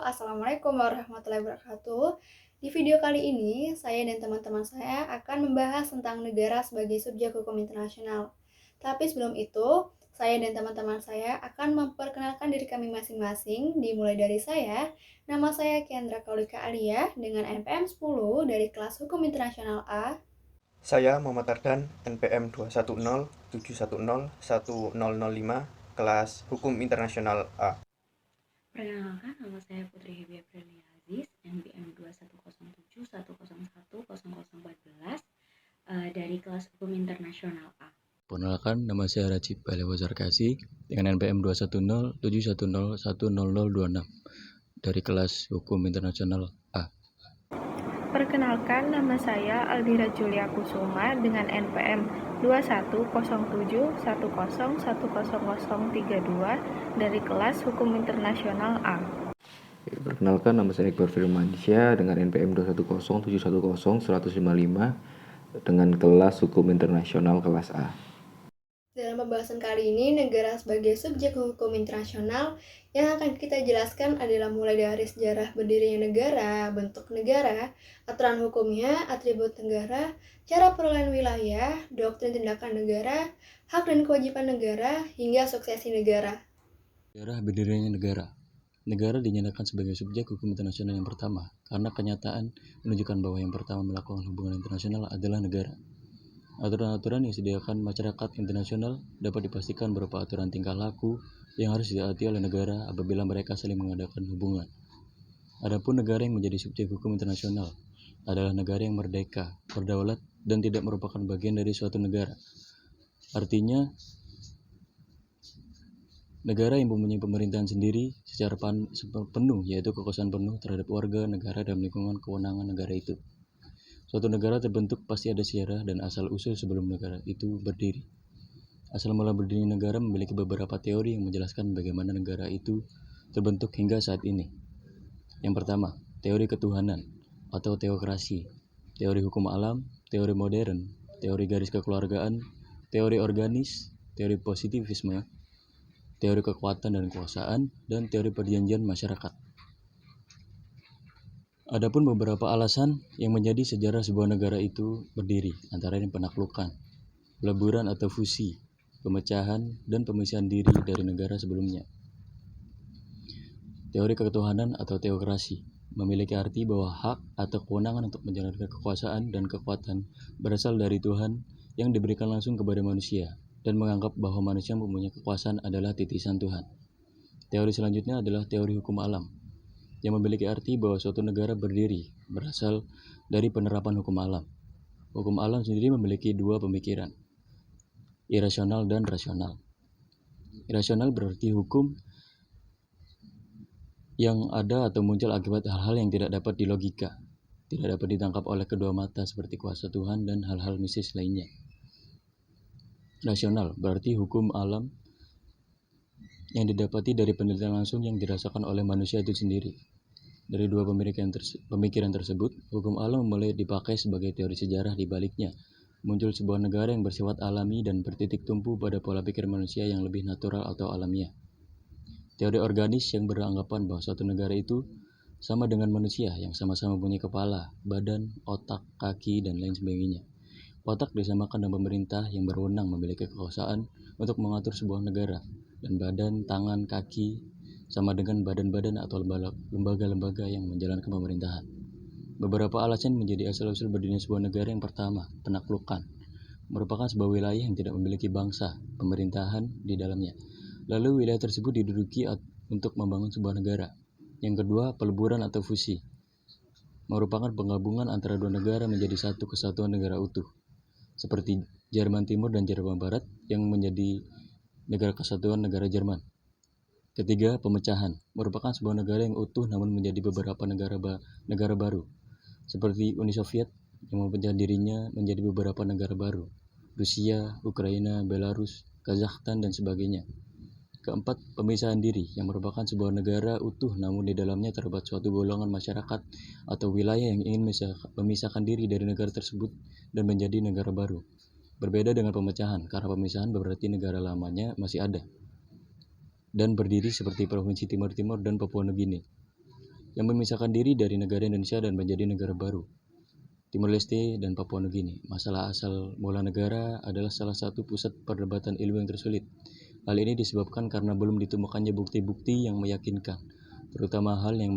Assalamualaikum warahmatullahi wabarakatuh. Di video kali ini, saya dan teman-teman saya akan membahas tentang negara sebagai subjek hukum internasional. Tapi sebelum itu, saya dan teman-teman saya akan memperkenalkan diri kami masing-masing, dimulai dari saya. Nama saya Kendra Kaulika Alia dengan NPM 10 dari kelas Hukum Internasional A. Saya Muhammad Ardan, NPM 21071010005, kelas Hukum Internasional A. Perkenalkan, nama saya Putri Hebi Aprilia Aziz, NPM 21071010014 dari kelas Hukum Internasional A. Perkenalkan, nama saya Rajib Balewa Zarkasi dengan NPM 21071010026 dari kelas Hukum Internasional A. Perkenalkan, nama saya Aldira Julia Kusuma dengan NPM 210710101032 dari kelas Hukum Internasional A. Perkenalkan, nama saya Iqbal Firmansyah dengan NPM 210710155 dengan kelas Hukum Internasional kelas A. Dalam pembahasan kali ini, negara sebagai subjek hukum internasional yang akan kita jelaskan adalah mulai dari sejarah berdirinya negara, bentuk negara, aturan hukumnya, atribut negara, cara perolehan wilayah, doktrin tindakan negara, hak dan kewajiban negara, hingga suksesi negara. Sejarah berdirinya negara. Negara dinyatakan sebagai subjek hukum internasional yang pertama karena kenyataan menunjukkan bahwa yang pertama melakukan hubungan internasional adalah negara. Aturan-aturan yang disediakan masyarakat internasional dapat dipastikan berupa aturan tingkah laku yang harus ditaati oleh negara apabila mereka saling mengadakan hubungan. Adapun negara yang menjadi subjek hukum internasional adalah negara yang merdeka, berdaulat, dan tidak merupakan bagian dari suatu negara. Artinya, negara yang mempunyai pemerintahan sendiri secara penuh, yaitu kekuasaan penuh terhadap warga negara dan lingkungan kewenangan negara itu. Suatu negara terbentuk pasti ada sejarah dan asal-usul sebelum negara itu berdiri. Asal mula berdirinya negara memiliki beberapa teori yang menjelaskan bagaimana negara itu terbentuk hingga saat ini. Yang pertama, teori ketuhanan atau teokrasi, teori hukum alam, teori modern, teori garis kekeluargaan, teori organis, teori positivisme, teori kekuatan dan kekuasaan, dan teori perjanjian masyarakat. Adapun beberapa alasan yang menjadi sejarah sebuah negara itu berdiri, antara lain penaklukan, peleburan atau fusi, pemecahan, dan pemisahan diri dari negara sebelumnya. Teori ketuhanan atau teokrasi memiliki arti bahwa hak atau kewenangan untuk menjalankan kekuasaan dan kekuatan berasal dari Tuhan yang diberikan langsung kepada manusia dan menganggap bahwa manusia mempunyai kekuasaan adalah titisan Tuhan. Teori selanjutnya adalah teori hukum alam, yang memiliki arti bahwa suatu negara berdiri berasal dari penerapan hukum alam. Hukum alam sendiri memiliki dua pemikiran, irasional dan rasional. Irasional berarti hukum yang ada atau muncul akibat hal-hal yang tidak dapat dilogika, tidak dapat ditangkap oleh kedua mata seperti kuasa Tuhan dan hal-hal mistis lainnya. Rasional berarti hukum alam yang didapati dari penelitian langsung yang dirasakan oleh manusia itu sendiri. Dari dua pemikiran tersebut, hukum alam mulai dipakai sebagai teori sejarah di baliknya. Muncul sebuah negara yang bersifat alami dan bertitik tumpu pada pola pikir manusia yang lebih natural atau alamiah. Teori organis yang beranggapan bahwa suatu negara itu sama dengan manusia yang sama-sama punya kepala, badan, otak, kaki, dan lain sebagainya. Otak disamakan dengan pemerintah yang berwenang memiliki kekuasaan untuk mengatur sebuah negara, dan badan, tangan, kaki sama dengan badan-badan atau lembaga-lembaga yang menjalankan pemerintahan. Beberapa alasan menjadi asal-usul berdirinya sebuah negara. Yang pertama, penaklukan. Merupakan sebuah wilayah yang tidak memiliki bangsa, pemerintahan di dalamnya. Lalu wilayah tersebut diduduki untuk membangun sebuah negara. Yang kedua, peleburan atau fusi. Merupakan penggabungan antara dua negara menjadi satu kesatuan negara utuh. Seperti Jerman Timur dan Jerman Barat yang menjadi negara kesatuan negara Jerman. Ketiga, pemecahan. Merupakan sebuah negara yang utuh namun menjadi beberapa negara baru. Seperti Uni Soviet yang memecah dirinya menjadi beberapa negara baru. Rusia, Ukraina, Belarus, Kazakhstan, dan sebagainya. Keempat, pemisahan diri yang merupakan sebuah negara utuh namun di dalamnya terdapat suatu golongan masyarakat atau wilayah yang ingin memisahkan diri dari negara tersebut dan menjadi negara baru. Berbeda dengan pemecahan, karena pemisahan berarti negara lamanya masih ada dan berdiri seperti Provinsi Timur Timur dan Papua Nugini. yang memisahkan diri dari negara Indonesia dan menjadi negara baru, Timor Leste dan Papua Nugini. Masalah asal mula negara adalah salah satu pusat perdebatan ilmu yang tersulit. Hal ini disebabkan karena belum ditemukannya bukti-bukti yang meyakinkan, terutama hal yang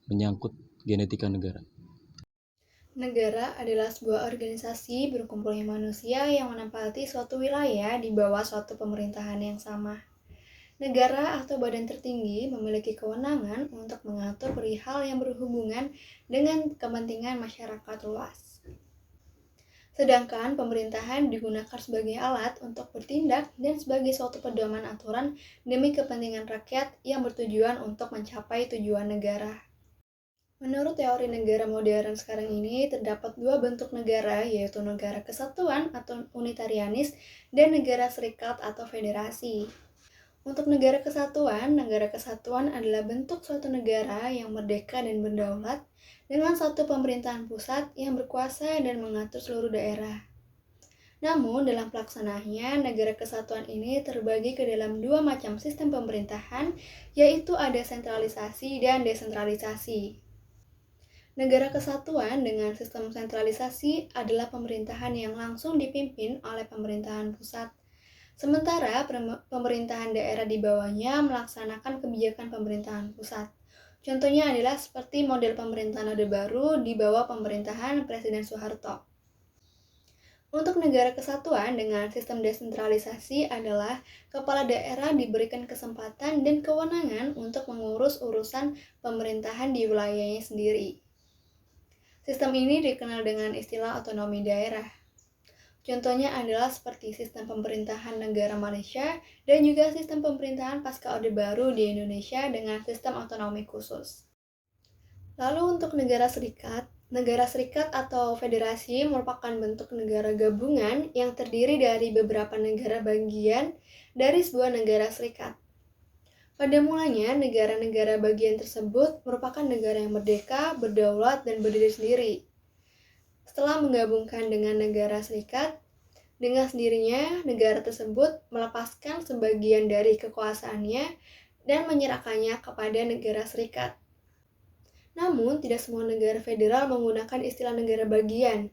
menyangkut genetika negara. Negara adalah sebuah organisasi berkumpulnya manusia yang menempati suatu wilayah di bawah suatu pemerintahan yang sama. Negara atau badan tertinggi memiliki kewenangan untuk mengatur perihal yang berhubungan dengan kepentingan masyarakat luas. Sedangkan pemerintahan digunakan sebagai alat untuk bertindak dan sebagai suatu pedoman aturan demi kepentingan rakyat yang bertujuan untuk mencapai tujuan negara. Menurut teori negara modern sekarang ini, terdapat dua bentuk negara, yaitu negara kesatuan atau unitarianis dan negara serikat atau federasi. Untuk negara kesatuan adalah bentuk suatu negara yang merdeka dan berdaulat dengan satu pemerintahan pusat yang berkuasa dan mengatur seluruh daerah. Namun, dalam pelaksanaannya, negara kesatuan ini terbagi ke dalam dua macam sistem pemerintahan, yaitu ada sentralisasi dan desentralisasi. Negara kesatuan dengan sistem sentralisasi adalah pemerintahan yang langsung dipimpin oleh pemerintahan pusat. Sementara pemerintahan daerah di bawahnya melaksanakan kebijakan pemerintahan pusat. Contohnya adalah seperti model pemerintahan Orde Baru di bawah pemerintahan Presiden Soeharto. Untuk negara kesatuan dengan sistem desentralisasi adalah kepala daerah diberikan kesempatan dan kewenangan untuk mengurus urusan pemerintahan di wilayahnya sendiri. Sistem ini dikenal dengan istilah otonomi daerah. Contohnya adalah seperti sistem pemerintahan negara Malaysia dan juga sistem pemerintahan pasca Orde Baru di Indonesia dengan sistem otonomi khusus. Lalu untuk negara serikat atau federasi merupakan bentuk negara gabungan yang terdiri dari beberapa negara bagian dari sebuah negara serikat. Pada mulanya, negara-negara bagian tersebut merupakan negara yang merdeka, berdaulat, dan berdiri sendiri. Setelah menggabungkan dengan negara serikat, dengan sendirinya negara tersebut melepaskan sebagian dari kekuasaannya dan menyerahkannya kepada negara serikat. Namun, tidak semua negara federal menggunakan istilah negara bagian.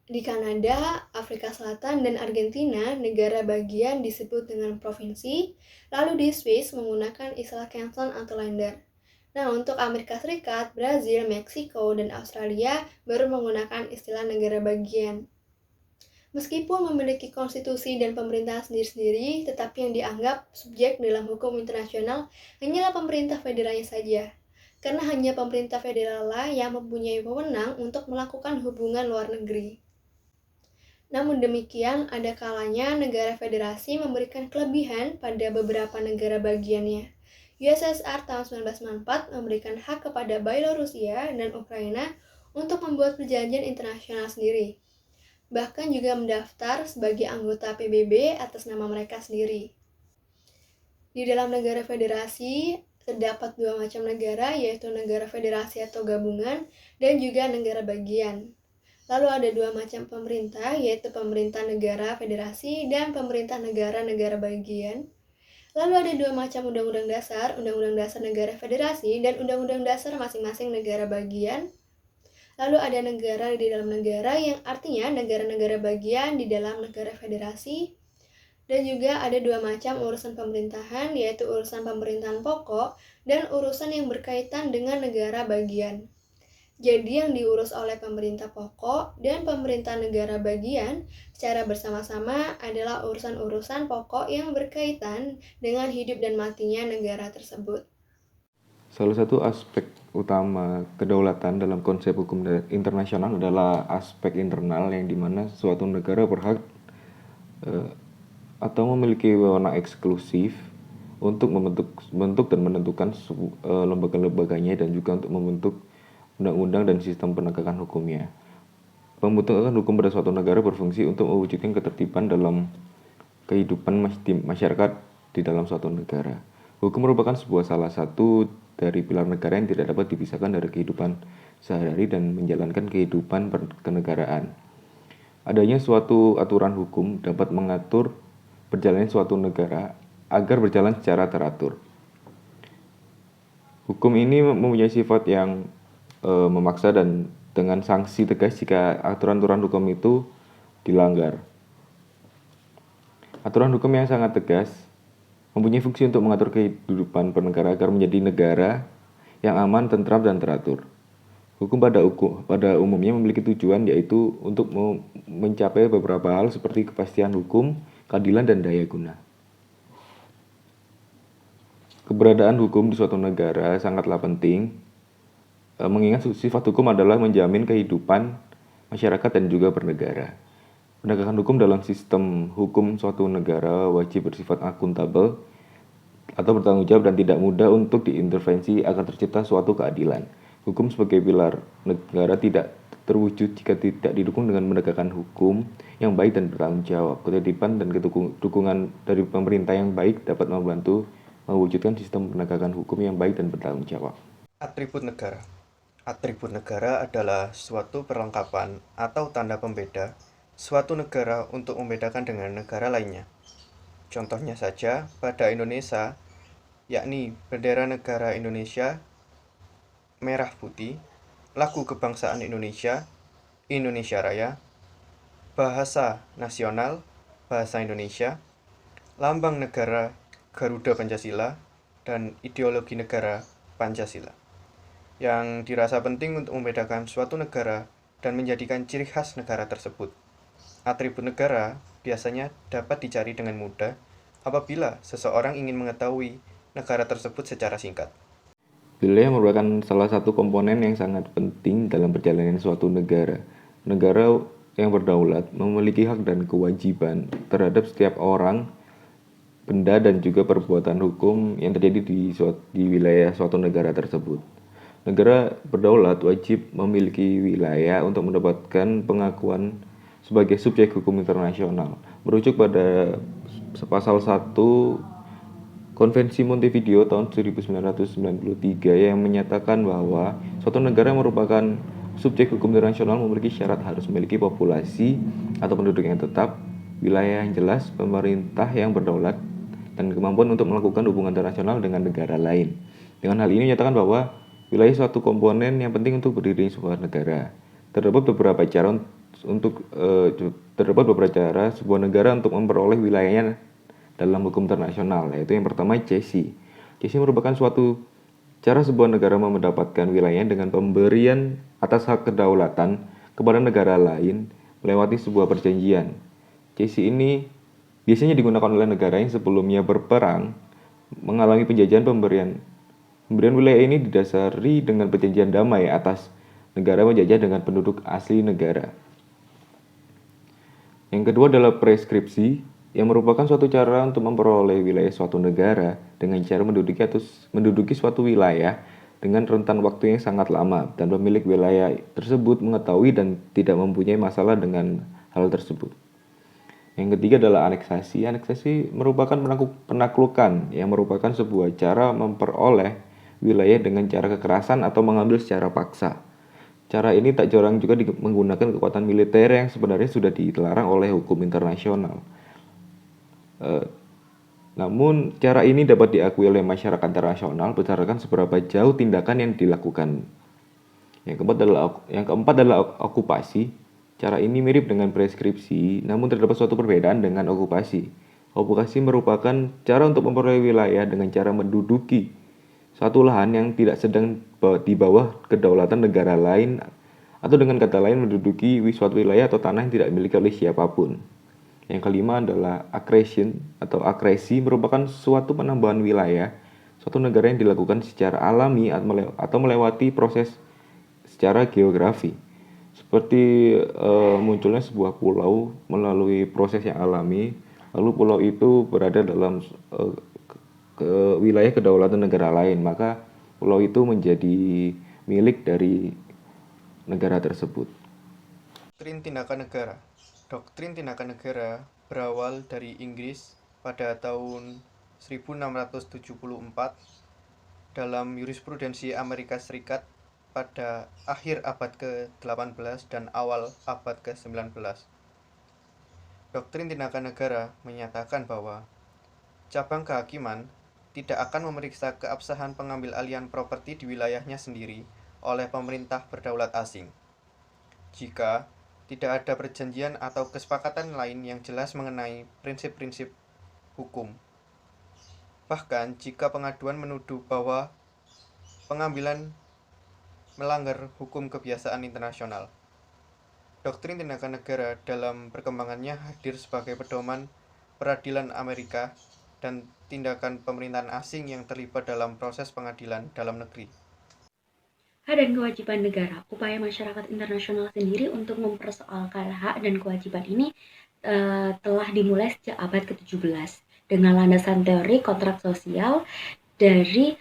Di Kanada, Afrika Selatan, dan Argentina, negara bagian disebut dengan provinsi, lalu di Swiss menggunakan istilah canton atau länder. Nah, untuk Amerika Serikat, Brazil, Meksiko, dan Australia baru menggunakan istilah negara bagian. Meskipun memiliki konstitusi dan pemerintahan sendiri-sendiri, tetapi yang dianggap subjek dalam hukum internasional hanyalah pemerintah federalnya saja. Karena hanya pemerintah federal lah yang mempunyai wewenang untuk melakukan hubungan luar negeri. Namun demikian, ada kalanya negara federasi memberikan kelebihan pada beberapa negara bagiannya. USSR tahun 1994 memberikan hak kepada Byelorusia dan Ukraina untuk membuat perjanjian internasional sendiri. Bahkan juga mendaftar sebagai anggota PBB atas nama mereka sendiri. Di dalam negara federasi, terdapat dua macam negara, yaitu negara federasi atau gabungan dan juga negara bagian. Lalu ada dua macam pemerintah, yaitu pemerintah negara federasi dan pemerintah negara-negara bagian. Lalu ada dua macam undang-undang dasar negara federasi dan undang-undang dasar masing-masing negara bagian. Lalu ada negara di dalam negara yang artinya negara-negara bagian di dalam negara federasi. Dan juga ada dua macam urusan pemerintahan, yaitu urusan pemerintahan pokok dan urusan yang berkaitan dengan negara bagian. Jadi yang diurus oleh pemerintah pokok dan pemerintah negara bagian secara bersama-sama adalah urusan-urusan pokok yang berkaitan dengan hidup dan matinya negara tersebut. Salah satu aspek utama kedaulatan dalam konsep hukum internasional adalah aspek internal, yang dimana suatu negara berhak atau memiliki wewenang eksklusif untuk membentuk dan menentukan lembaga-lembaganya dan juga untuk membentuk undang-undang dan sistem penegakan hukumnya. Pembentukan hukum pada suatu negara berfungsi untuk mewujudkan ketertiban dalam kehidupan masyarakat di dalam suatu negara. Hukum merupakan salah satu dari pilar negara yang tidak dapat dipisahkan dari kehidupan sehari-hari dan menjalankan kehidupan kenegaraan. Adanya suatu aturan hukum dapat mengatur perjalanan suatu negara agar berjalan secara teratur. Hukum ini mempunyai sifat yang memaksa dan dengan sanksi tegas jika aturan-aturan hukum itu dilanggar. Aturan hukum yang sangat tegas mempunyai fungsi untuk mengatur kehidupan bernegara agar menjadi negara yang aman, tentram, dan teratur. Hukum pada umumnya memiliki tujuan yaitu untuk mencapai beberapa hal seperti kepastian hukum, keadilan, dan daya guna. Keberadaan hukum di suatu negara sangatlah penting, mengingat sifat hukum adalah menjamin kehidupan masyarakat dan juga bernegara. Penegakan hukum dalam sistem hukum suatu negara wajib bersifat akuntabel atau bertanggung jawab dan tidak mudah untuk diintervensi agar tercipta suatu keadilan. Hukum sebagai pilar negara tidak terwujud jika tidak didukung dengan menegakkan hukum yang baik dan bertanggung jawab. Ketertiban dan dukungan dari pemerintah yang baik dapat membantu mewujudkan sistem penegakan hukum yang baik dan bertanggung jawab. Atribut negara. Atribut negara adalah suatu perlengkapan atau tanda pembeda suatu negara untuk membedakan dengan negara lainnya. Contohnya saja pada Indonesia, yakni bendera negara Indonesia merah putih, lagu kebangsaan Indonesia, Indonesia Raya, bahasa nasional, bahasa Indonesia, lambang negara Garuda Pancasila, dan ideologi negara Pancasila, yang dirasa penting untuk membedakan suatu negara dan menjadikan ciri khas negara tersebut. Atribut negara biasanya dapat dicari dengan mudah apabila seseorang ingin mengetahui negara tersebut secara singkat. Wilayah merupakan salah satu komponen yang sangat penting dalam perjalanan suatu negara. Negara yang berdaulat memiliki hak dan kewajiban terhadap setiap orang, benda, dan juga perbuatan hukum yang terjadi di wilayah suatu negara tersebut. Negara berdaulat wajib memiliki wilayah untuk mendapatkan pengakuan sebagai subjek hukum internasional. Merujuk pada pasal 1 Konvensi Montevideo tahun 1993 yang menyatakan bahwa suatu negara merupakan subjek hukum internasional memiliki syarat harus memiliki populasi atau penduduk yang tetap, wilayah yang jelas, pemerintah yang berdaulat, dan kemampuan untuk melakukan hubungan internasional dengan negara lain. Dengan hal ini menyatakan bahwa wilayah suatu komponen yang penting untuk berdiri sebuah negara. Terdapat beberapa cara sebuah negara untuk memperoleh wilayahnya dalam hukum internasional, yaitu yang pertama cesi. Cesi merupakan suatu cara sebuah negara mendapatkan wilayahnya dengan pemberian atas hak kedaulatan kepada negara lain melewati sebuah perjanjian. Cesi ini biasanya digunakan oleh negara yang sebelumnya berperang mengalami penjajahan. Pemberian wilayah ini didasari dengan perjanjian damai atas negara menjajah dengan penduduk asli negara. Yang kedua adalah preskripsi, yang merupakan suatu cara untuk memperoleh wilayah suatu negara dengan cara menduduki suatu wilayah dengan rentan waktu yang sangat lama dan pemilik wilayah tersebut mengetahui dan tidak mempunyai masalah dengan hal tersebut. Yang ketiga adalah aneksasi. Aneksasi merupakan penaklukan yang merupakan sebuah cara memperoleh wilayah dengan cara kekerasan atau mengambil secara paksa. Cara ini tak jarang juga menggunakan kekuatan militer yang sebenarnya sudah dilarang oleh hukum internasional. Namun cara ini dapat diakui oleh masyarakat internasional berdasarkan seberapa jauh tindakan yang dilakukan. Yang keempat adalah okupasi. Cara ini mirip dengan preskripsi, namun terdapat suatu perbedaan dengan okupasi. Okupasi merupakan cara untuk memperoleh wilayah dengan cara menduduki suatu lahan yang tidak sedang di bawah kedaulatan negara lain, atau dengan kata lain menduduki suatu wilayah atau tanah yang tidak dimiliki oleh siapapun. Yang kelima adalah aggression atau agresi, merupakan suatu penambahan wilayah suatu negara yang dilakukan secara alami atau melewati proses secara geografi. Seperti munculnya sebuah pulau melalui proses yang alami, lalu pulau itu berada dalam wilayah kedaulatan negara lain, maka pulau itu menjadi milik dari negara tersebut. Doktrin tindakan negara. Doktrin tindakan negara berawal dari Inggris pada tahun 1674 dalam jurisprudensi Amerika Serikat pada akhir abad ke-18 dan awal abad ke-19. Doktrin tindakan negara menyatakan bahwa cabang kehakiman tidak akan memeriksa keabsahan pengambil alihan properti di wilayahnya sendiri oleh pemerintah berdaulat asing. Jika tidak ada perjanjian atau kesepakatan lain yang jelas mengenai prinsip-prinsip hukum. Bahkan jika pengaduan menuduh bahwa pengambilan melanggar hukum kebiasaan internasional. Doktrin tindakan negara dalam perkembangannya hadir sebagai pedoman peradilan Amerika dan tindakan pemerintahan asing yang terlibat dalam proses pengadilan dalam negeri. Hak dan kewajiban negara. Upaya masyarakat internasional sendiri untuk mempersoalkan hak dan kewajiban ini telah dimulai sejak abad ke-17 dengan landasan teori kontrak sosial dari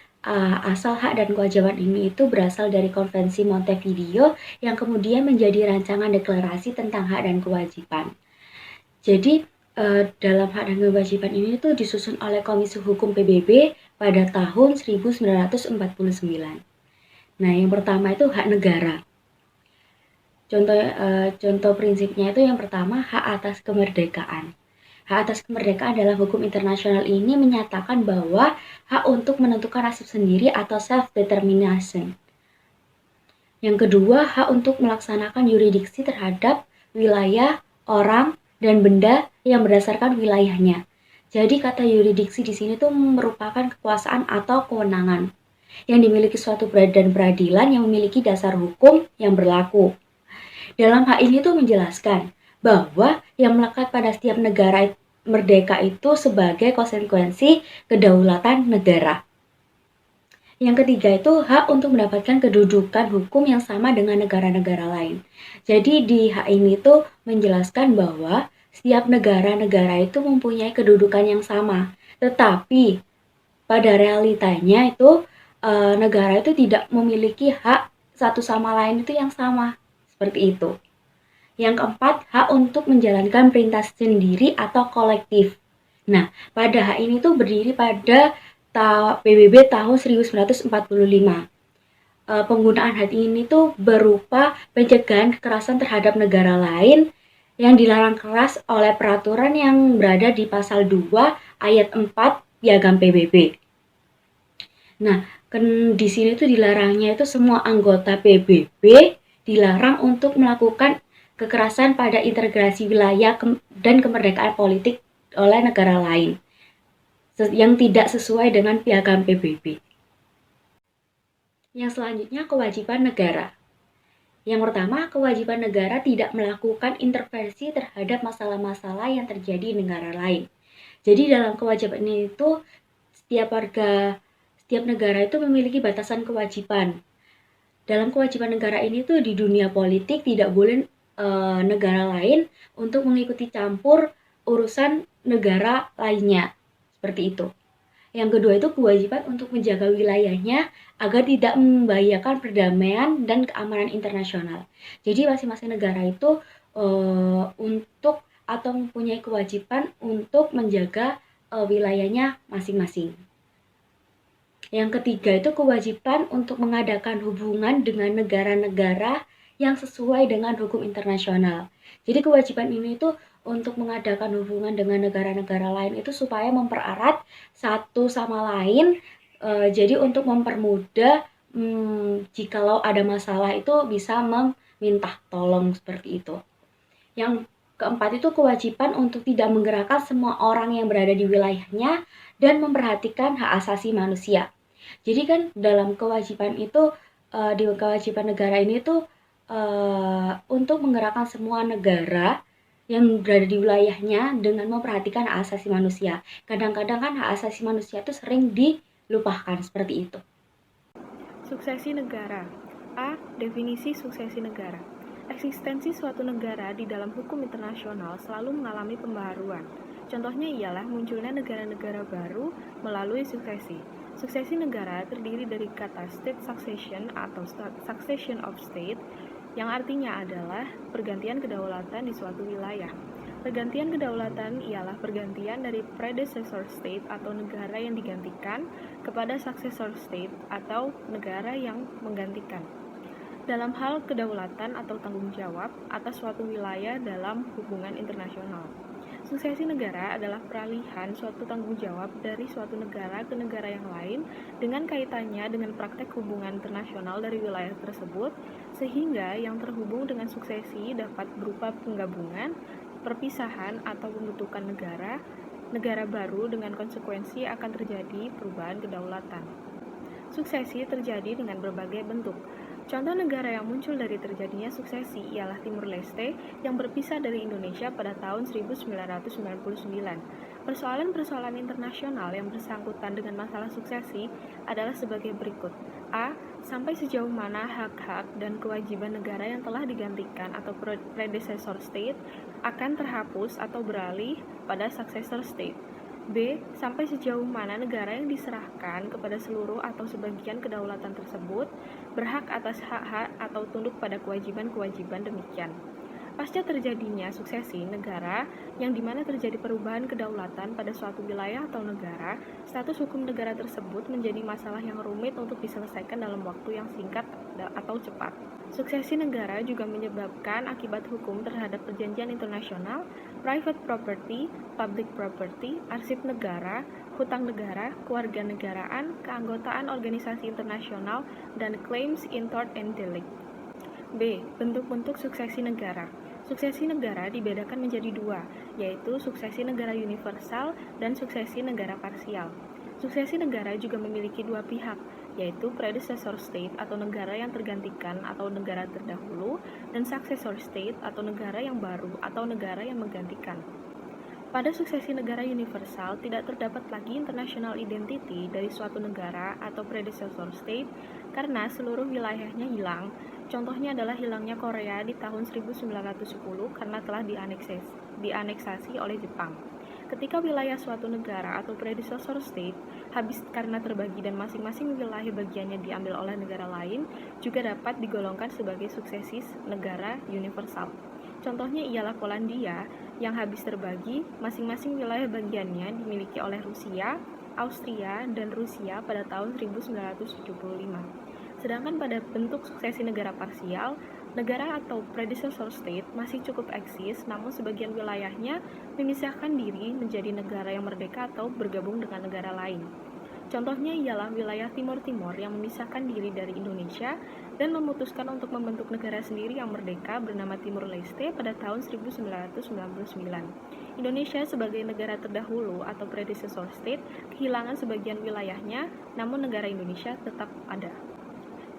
asal hak dan kewajiban ini itu berasal dari Konvensi Montevideo yang kemudian menjadi rancangan deklarasi tentang hak dan kewajiban. Jadi dalam hak dan kewajiban ini itu disusun oleh Komisi Hukum PBB pada tahun 1949. Nah, yang pertama itu hak negara. Contoh prinsipnya itu yang pertama hak atas kemerdekaan. Hak atas kemerdekaan dalam hukum internasional ini menyatakan bahwa hak untuk menentukan nasib sendiri atau self-determination. Yang kedua, hak untuk melaksanakan yurisdiksi terhadap wilayah, orang, dan benda yang berdasarkan wilayahnya. Jadi kata yurisdiksi di sini tuh merupakan kekuasaan atau kewenangan yang dimiliki suatu badan peradilan yang memiliki dasar hukum yang berlaku. Dalam hal ini tuh menjelaskan bahwa yang melekat pada setiap negara merdeka itu sebagai konsekuensi kedaulatan negara. Yang ketiga itu hak untuk mendapatkan kedudukan hukum yang sama dengan negara-negara lain. Jadi di hak ini tuh menjelaskan bahwa setiap negara-negara itu mempunyai kedudukan yang sama, tetapi pada realitanya itu negara itu tidak memiliki hak satu sama lain itu yang sama, seperti itu. Yang keempat, hak untuk menjalankan perintah sendiri atau kolektif. Nah, pada hak ini tuh berdiri pada PBB tahun 1945. Penggunaan hak ini tuh berupa pencegahan kekerasan terhadap negara lain yang dilarang keras oleh peraturan yang berada di pasal 2 ayat 4 Piagam PBB. Nah, di sini tuh dilarangnya itu semua anggota PBB dilarang untuk melakukan kekerasan pada integrasi wilayah dan kemerdekaan politik oleh negara lain yang tidak sesuai dengan Piagam PBB. Yang selanjutnya kewajiban negara. Yang pertama, kewajiban negara tidak melakukan intervensi terhadap masalah-masalah yang terjadi di negara lain. Jadi dalam kewajiban ini itu setiap negara itu memiliki batasan kewajiban. Dalam kewajiban negara ini tuh di dunia politik tidak boleh negara lain untuk mengikuti campur urusan negara lainnya. Seperti itu. Yang kedua itu kewajiban untuk menjaga wilayahnya agar tidak membahayakan perdamaian dan keamanan internasional. Jadi masing-masing negara itu untuk atau mempunyai kewajiban untuk menjaga wilayahnya masing-masing. Yang ketiga itu kewajiban untuk mengadakan hubungan dengan negara-negara yang sesuai dengan hukum internasional. Jadi kewajiban ini itu untuk mengadakan hubungan dengan negara-negara lain itu supaya mempererat satu sama lain. Jadi untuk mempermudah jikalau ada masalah itu bisa meminta tolong seperti itu. Yang keempat itu kewajiban untuk tidak menggerakkan semua orang yang berada di wilayahnya dan memperhatikan hak asasi manusia. Jadi kan dalam kewajiban itu di kewajiban negara ini tuh untuk menggerakkan semua negara yang berada di wilayahnya dengan memperhatikan hak asasi manusia. Kadang-kadang kan hak asasi manusia itu sering dilupakan seperti itu. Suksesi negara. A. Definisi suksesi negara. Eksistensi suatu negara di dalam hukum internasional selalu mengalami pembaharuan. Contohnya ialah munculnya negara-negara baru melalui suksesi. Suksesi negara terdiri dari kata state succession atau succession of state, yang artinya adalah pergantian kedaulatan di suatu wilayah. Pergantian kedaulatan ialah pergantian dari predecessor state atau negara yang digantikan kepada successor state atau negara yang menggantikan. Dalam hal kedaulatan atau tanggung jawab atas suatu wilayah dalam hubungan internasional. Suksesi negara adalah peralihan suatu tanggung jawab dari suatu negara ke negara yang lain dengan kaitannya dengan praktek hubungan internasional dari wilayah tersebut, sehingga yang terhubung dengan suksesi dapat berupa penggabungan, perpisahan, atau pembentukan negara baru dengan konsekuensi akan terjadi perubahan kedaulatan. Suksesi terjadi dengan berbagai bentuk. Contoh negara yang muncul dari terjadinya suksesi ialah Timur Leste yang berpisah dari Indonesia pada tahun 1999. Persoalan-persoalan internasional yang bersangkutan dengan masalah suksesi adalah sebagai berikut. A. Sampai sejauh mana hak-hak dan kewajiban negara yang telah digantikan atau predecessor state akan terhapus atau beralih pada successor state. B. Sampai sejauh mana negara yang diserahkan kepada seluruh atau sebagian kedaulatan tersebut berhak atas hak-hak atau tunduk pada kewajiban-kewajiban demikian. Pasca terjadinya suksesi negara yang dimana terjadi perubahan kedaulatan pada suatu wilayah atau negara, status hukum negara tersebut menjadi masalah yang rumit untuk diselesaikan dalam waktu yang singkat atau cepat. Suksesi negara juga menyebabkan akibat hukum terhadap perjanjian internasional, private property, public property, arsip negara, hutang negara, kewarganegaraan, keanggotaan organisasi internasional, dan claims in tort and delicts. B. Bentuk-bentuk suksesi negara. Suksesi negara dibedakan menjadi dua, yaitu suksesi negara universal dan suksesi negara parsial. Suksesi negara juga memiliki dua pihak, yaitu predecessor state atau negara yang tergantikan atau negara terdahulu, dan successor state atau negara yang baru atau negara yang menggantikan. Pada suksesi negara universal, tidak terdapat lagi international identity dari suatu negara atau predecessor state karena seluruh wilayahnya hilang. Contohnya adalah hilangnya Korea di tahun 1910 karena telah dianeksasi oleh Jepang. Ketika wilayah suatu negara atau predecessor state habis karena terbagi dan masing-masing wilayah bagiannya diambil oleh negara lain, juga dapat digolongkan sebagai suksesi negara universal. Contohnya ialah Polandia yang habis terbagi, masing-masing wilayah bagiannya dimiliki oleh Rusia, Austria, dan Rusia pada tahun 1975. Sedangkan pada bentuk suksesi negara parsial, negara atau predecessor state masih cukup eksis, namun sebagian wilayahnya memisahkan diri menjadi negara yang merdeka atau bergabung dengan negara lain. Contohnya ialah wilayah Timor Timur yang memisahkan diri dari Indonesia dan memutuskan untuk membentuk negara sendiri yang merdeka bernama Timur Leste pada tahun 1999. Indonesia sebagai negara terdahulu atau predecessor state kehilangan sebagian wilayahnya, namun negara Indonesia tetap ada.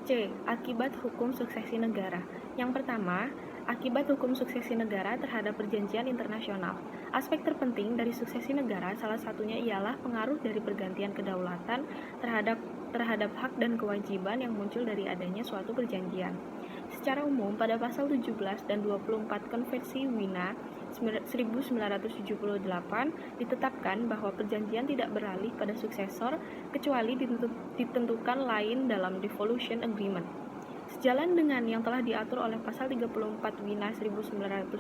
C. Akibat hukum suksesi negara. Yang pertama, akibat hukum suksesi negara terhadap perjanjian internasional. Aspek terpenting dari suksesi negara salah satunya ialah pengaruh dari pergantian kedaulatan terhadap hak dan kewajiban yang muncul dari adanya suatu perjanjian. Secara umum, pada pasal 17 dan 24 Konvensi Wina 1978 ditetapkan bahwa perjanjian tidak beralih pada suksesor kecuali ditentukan lain dalam devolution agreement. Sejalan dengan yang telah diatur oleh pasal 34 Wina 1969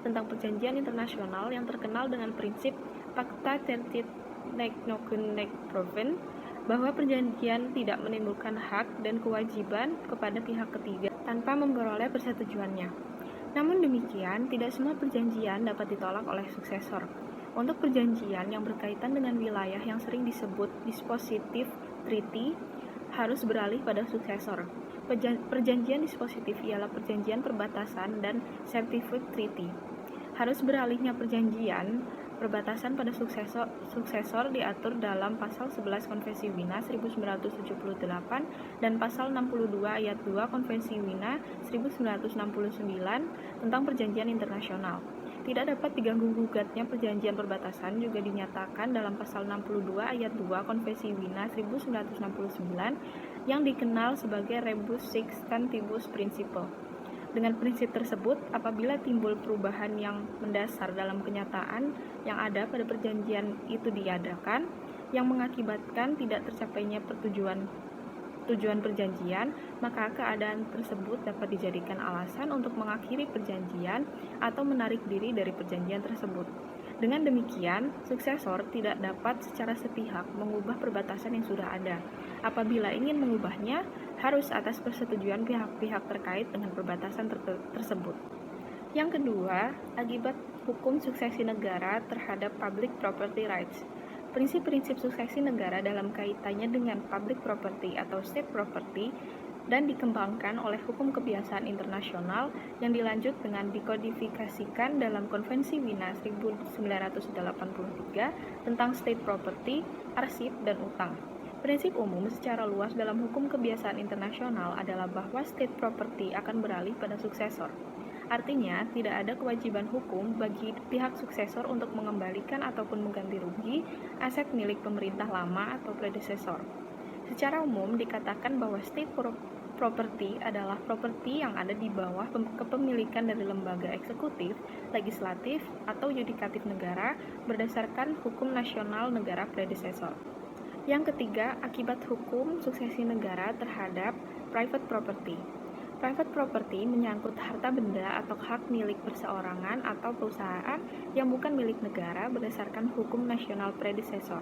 tentang perjanjian internasional yang terkenal dengan prinsip Pacta Tertit Nec Nocun Nec Provent, bahwa perjanjian tidak menimbulkan hak dan kewajiban kepada pihak ketiga tanpa memperoleh persetujuannya. Namun demikian, tidak semua perjanjian dapat ditolak oleh suksesor. Untuk perjanjian yang berkaitan dengan wilayah yang sering disebut dispositif treaty, harus beralih pada suksesor. Perjanjian dispositif ialah perjanjian perbatasan dan certified treaty. Harus beralihnya perjanjian perbatasan pada suksesor diatur dalam pasal 11 Konvensi Wina 1978 dan pasal 62 ayat 2 Konvensi Wina 1969 tentang perjanjian internasional. Tidak dapat diganggu-gugatnya perjanjian perbatasan juga dinyatakan dalam pasal 62 ayat 2 Konvensi Wina 1969 yang dikenal sebagai Rebus Sic Stantibus Principle. Dengan prinsip tersebut, apabila timbul perubahan yang mendasar dalam kenyataan yang ada pada perjanjian itu diadakan, yang mengakibatkan tidak tercapainya tujuan perjanjian, maka keadaan tersebut dapat dijadikan alasan untuk mengakhiri perjanjian atau menarik diri dari perjanjian tersebut. Dengan demikian, suksesor tidak dapat secara sepihak mengubah perbatasan yang sudah ada. Apabila ingin mengubahnya, harus atas persetujuan pihak-pihak terkait dengan perbatasan tersebut. Yang kedua, akibat hukum suksesi negara terhadap public property rights. Prinsip-prinsip suksesi negara dalam kaitannya dengan public property atau state property dan dikembangkan oleh hukum kebiasaan internasional yang dilanjut dengan dikodifikasikan dalam Konvensi Wina 1983 tentang state property, arsip, dan utang. Prinsip umum secara luas dalam hukum kebiasaan internasional adalah bahwa state property akan beralih pada suksesor. Artinya, tidak ada kewajiban hukum bagi pihak suksesor untuk mengembalikan ataupun mengganti rugi aset milik pemerintah lama atau predesesor. Secara umum dikatakan bahwa state property adalah properti yang ada di bawah kepemilikan dari lembaga eksekutif, legislatif, atau yudikatif negara berdasarkan hukum nasional negara predesesor. Yang ketiga, akibat hukum suksesi negara terhadap private property. Private property menyangkut harta benda atau hak milik perseorangan atau perusahaan yang bukan milik negara berdasarkan hukum nasional predesesor.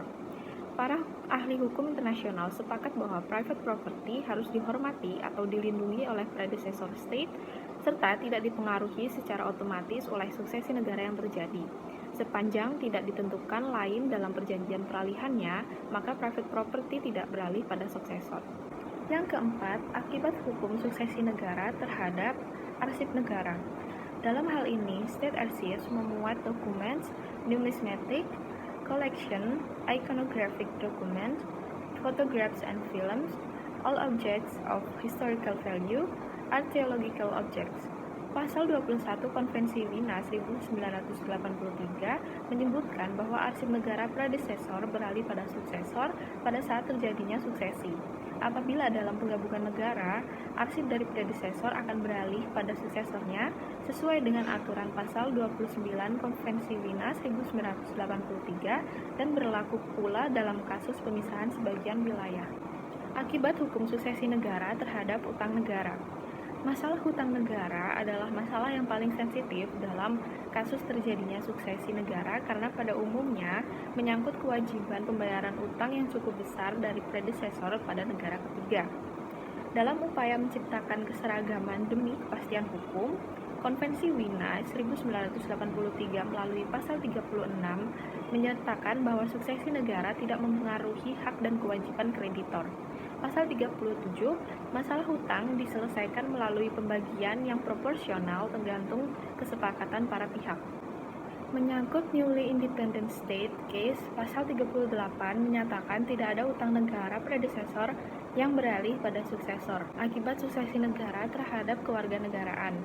Para ahli hukum internasional sepakat bahwa private property harus dihormati atau dilindungi oleh predecessor state, serta tidak dipengaruhi secara otomatis oleh suksesi negara yang terjadi. Sepanjang tidak ditentukan lain dalam perjanjian peralihannya, maka private property tidak beralih pada suksesor. Yang keempat, akibat hukum suksesi negara terhadap arsip negara. Dalam hal ini, state archives memuat dokumen, numismatic, collection, iconographic documents, photographs and films, all objects of historical value, archaeological objects. Pasal 21 Konvensi Wina 1983 menyebutkan bahwa arsip negara predesesor beralih pada suksesor pada saat terjadinya suksesi. Apabila dalam penggabungan negara, arsip dari predesesor akan beralih pada suksesornya sesuai dengan aturan pasal 29 Konvensi Wina 1983 dan berlaku pula dalam kasus pemisahan sebagian wilayah. Akibat hukum suksesi negara terhadap utang negara. Masalah hutang negara adalah masalah yang paling sensitif dalam kasus terjadinya suksesi negara karena pada umumnya menyangkut kewajiban pembayaran utang yang cukup besar dari predesesor pada negara ketiga. Dalam upaya menciptakan keseragaman demi kepastian hukum, Konvensi Wina 1983 melalui pasal 36 menyatakan bahwa suksesi negara tidak mempengaruhi hak dan kewajiban kreditor. Pasal 37, masalah hutang diselesaikan melalui pembagian yang proporsional tergantung kesepakatan para pihak. Menyangkut newly independent state case, pasal 38 menyatakan tidak ada utang negara predesesor yang beralih pada suksesor akibat suksesi negara terhadap kewarganegaraan.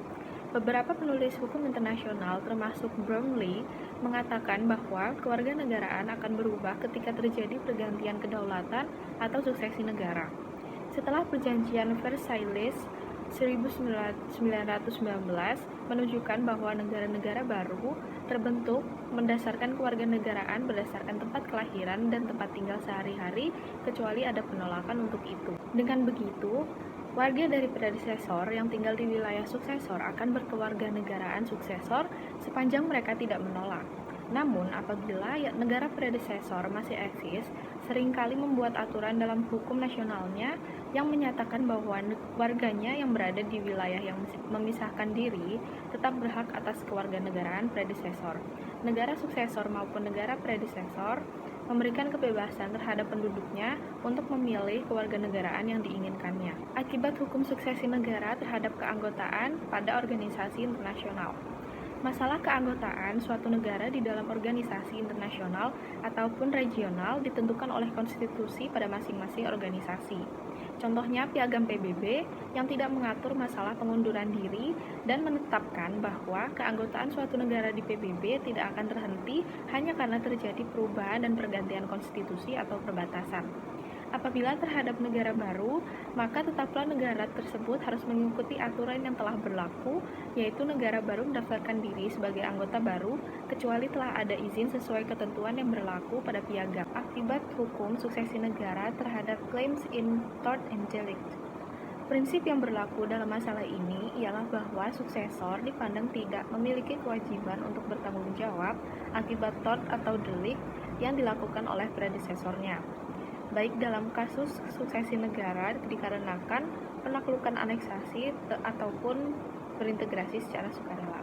Beberapa penulis hukum internasional termasuk Brownlee mengatakan bahwa kewarganegaraan akan berubah ketika terjadi pergantian kedaulatan atau suksesi negara. Setelah perjanjian Versailles 1919 menunjukkan bahwa negara-negara baru terbentuk berdasarkan kewarganegaraan berdasarkan tempat kelahiran dan tempat tinggal sehari-hari kecuali ada penolakan untuk itu. Dengan begitu, warga dari predesesor yang tinggal di wilayah suksesor akan berkewarganegaraan suksesor sepanjang mereka tidak menolak. Namun, apabila negara predesesor masih eksis, seringkali membuat aturan dalam hukum nasionalnya yang menyatakan bahwa warganya yang berada di wilayah yang memisahkan diri tetap berhak atas kewarganegaraan predesesor. Negara suksesor maupun negara predesesor memberikan kebebasan terhadap penduduknya untuk memilih kewarganegaraan yang diinginkannya. Akibat hukum suksesi negara terhadap keanggotaan pada organisasi internasional. Masalah keanggotaan suatu negara di dalam organisasi internasional ataupun regional ditentukan oleh konstitusi pada masing-masing organisasi. Contohnya Piagam PBB yang tidak mengatur masalah pengunduran diri dan menetapkan bahwa keanggotaan suatu negara di PBB tidak akan terhenti hanya karena terjadi perubahan dan pergantian konstitusi atau perbatasan. Apabila terhadap negara baru, maka tetaplah negara tersebut harus mengikuti aturan yang telah berlaku, yaitu negara baru mendaftarkan diri sebagai anggota baru, kecuali telah ada izin sesuai ketentuan yang berlaku pada piagam. Akibat hukum suksesi negara terhadap claims in tort and delict. Prinsip yang berlaku dalam masalah ini ialah bahwa suksesor dipandang tidak memiliki kewajiban untuk bertanggung jawab akibat tort atau delik yang dilakukan oleh predesesornya, baik dalam kasus suksesi negara dikarenakan penaklukan aneksasi ataupun berintegrasi secara sukarela.